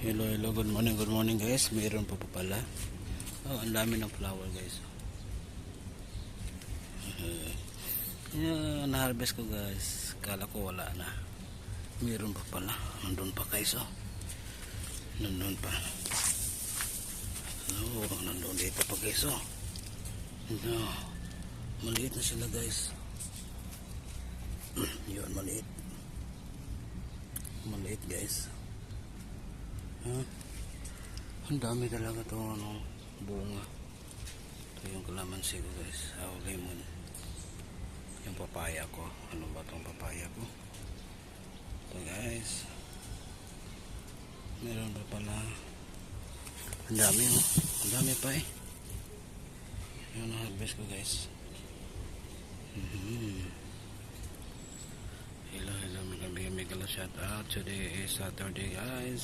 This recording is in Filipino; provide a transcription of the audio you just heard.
Hello, hello, good morning guys. Mayroon pa pala. Oh, ang dami ng flower guys. Na-harvest ko guys. Kala ko wala na. Mayroon pa pala. Nandun pa guys oh. Nandun pa. Oh, nandun dito pa guys oh. No. Maliit na sila guys. Yun, maliit. Maliit guys. Ang dami talaga ito bunga. Ito yung kalamansi ko guys. Lemon. Yung papaya ko. Ano ba itong papaya ko? Ito guys. Meron pa pala. Ang dami oh. Ang dami pa eh. Yung na-harvest ko guys. Hello, mega shout out. Today is Saturday guys.